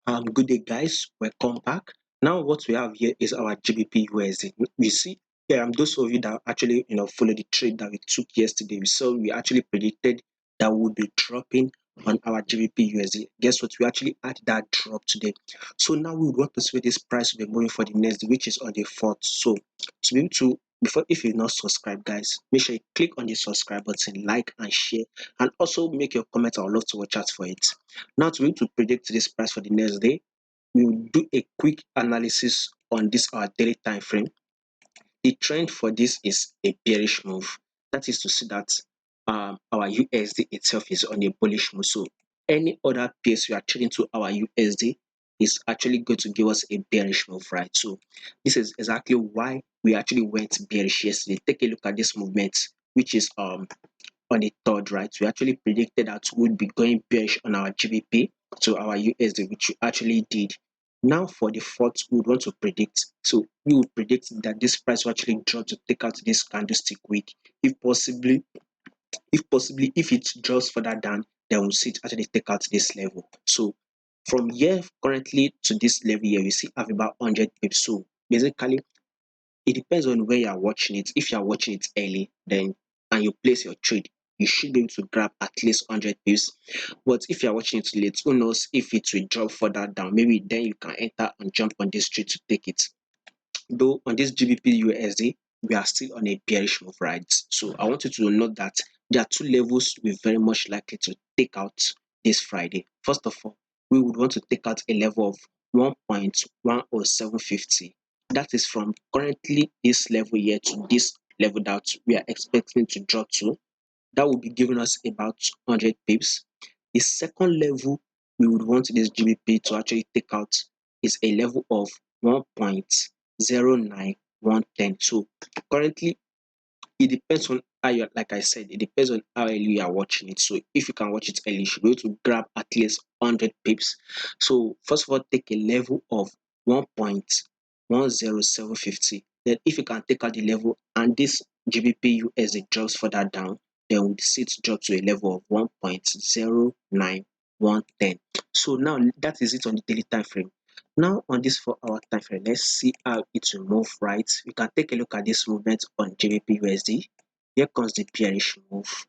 Good day, guys. Welcome back. Now, what we have here is our GBP USD. We see, those of you that actually, follow the trade that we took yesterday, we saw we actually predicted that we would be dropping on our GBP USD. Guess what? We actually had that drop today. So now we would want to see where this price will be moving for the next day, which is on the 4th. So to be able to, before, if you're not subscribed, guys, make sure you click on the subscribe button, like and share, and also make your comment. I would love to watch out for it. Now, to be able to predict this price for the next day, we will do a quick analysis on this our daily time frame. The trend for this is a bearish move. That is to see that our USD itself is on a bullish move. So any other place we are trading to our USD is actually going to give us a bearish move, right? So this is exactly why we actually went bearish yesterday. Take a look at this movement, which is on the 3rd, right? We actually predicted that we would be going bearish on our GBP to our USD, which we actually did. Now for the 4th, we would want to predict. So we would predict that this price will actually drop to take out this candlestick wick. If possibly, if it drops further down, then we'll see it actually take out this level. So from here currently to this level here, we see have about 100 pips. So basically, it depends on where you are watching it. If you are watching it early, then and you place your trade, you should be able to grab at least 100 pips. But if you are watching it late, who knows if it will drop further down? Maybe then you can enter and jump on this trade to take it. Though on this GBP USD, we are still on a bearish move, right? So I want you to note that there are two levels we're very much likely to take out this Friday. First of all, we would want to take out a level of 1.10750. That is from currently this level here to this level that we are expecting to drop to. That will be giving us about 100 pips. The second level we would want this GBP to actually take out is a level of 1.09110. So currently it depends on how you, like I said, it depends on how early you are watching it. So if you can watch it early, you should be able to grab at least 100 pips. So first of all, take a level of 1.10750. Then if you can take out the level and this GBP USD drops further down, then we'll see it drop to a level of 1.09110. So now that is it on the daily time frame. Now on this 4-hour time frame, let's see how it will move, right? We can take a look at this movement on GBPUSD. Here comes the bearish move,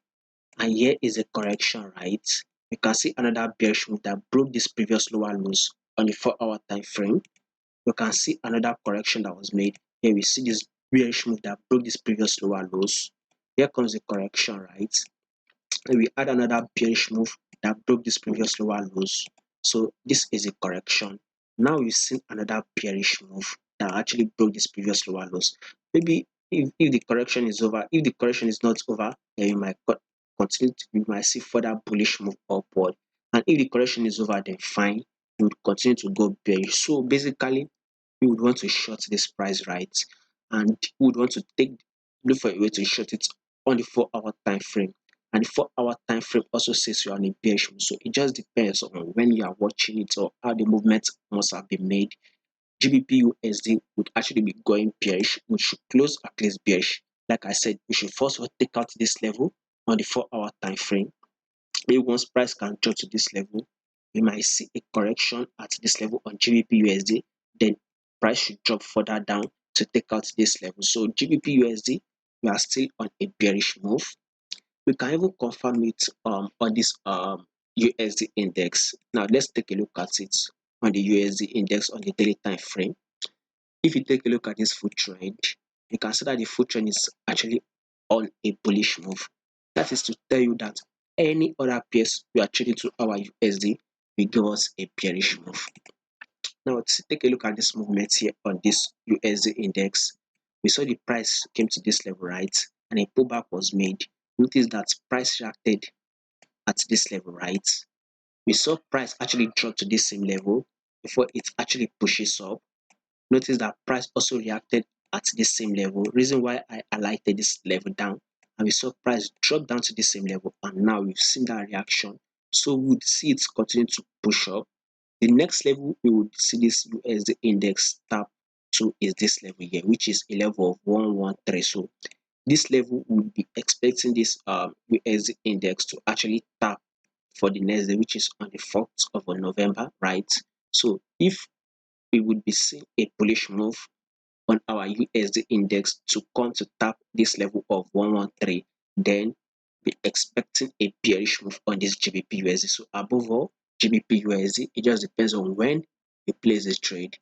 and here is a correction, right? We can see another bearish move that broke this previous lower lows on the 4-hour time frame. We can see another correction that was made. Here we see this bearish move that broke this previous lower lows. Here comes the correction, right? And we had another bearish move that broke this previous lower lows. So this is a correction. Now we've seen another bearish move that actually broke this previous lower lows. Maybe if the correction is over, if the correction is not over, then you might continue you might see further bullish move upward. And if the correction is over, then fine, you would continue to go bearish. So basically, you would want to short this price, right? And you would want to look for a way to short it on the 4-hour time frame. And the 4-hour time frame also says you're on a bearish move. So it just depends on when you are watching it or how the movement must have been made. GBPUSD would actually be going bearish. We should close at least bearish. Like I said, we should first take out this level on the 4-hour time frame. Maybe once price can drop to this level, we might see a correction at this level on GBPUSD. Then price should drop further down to take out this level. So GBPUSD, we are still on a bearish move. We can even confirm it on this USD index. Now let's take a look at it on the USD index on the daily time frame. If you take a look at this full trend, you can see that the full trend is actually on a bullish move. That is to tell you that any other place we are trading to our USD will give us a bearish move. Now let's take a look at this movement here on this USD index. We saw the price came to this level, right? And a pullback was made. Notice that price reacted at this level, right? We saw price actually drop to this same level before it actually pushes up. Notice that price also reacted at this same level. Reason why I highlighted this level down, and we saw price drop down to this same level, and now we've seen that reaction. So we would see it continue to push up. The next level we would see this USD index tap to is this level here, which is a level of 113. So this level would be expecting this USD index to actually tap for the next day, which is on the 4th of November, right? So if we would be seeing a bullish move on our USD index to come to tap this level of 113, then be expecting a bearish move on this GBPUSD. So above all, GBPUSD, it just depends on when you place this trade.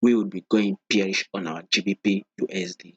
We will be going bearish on our GBPUSD.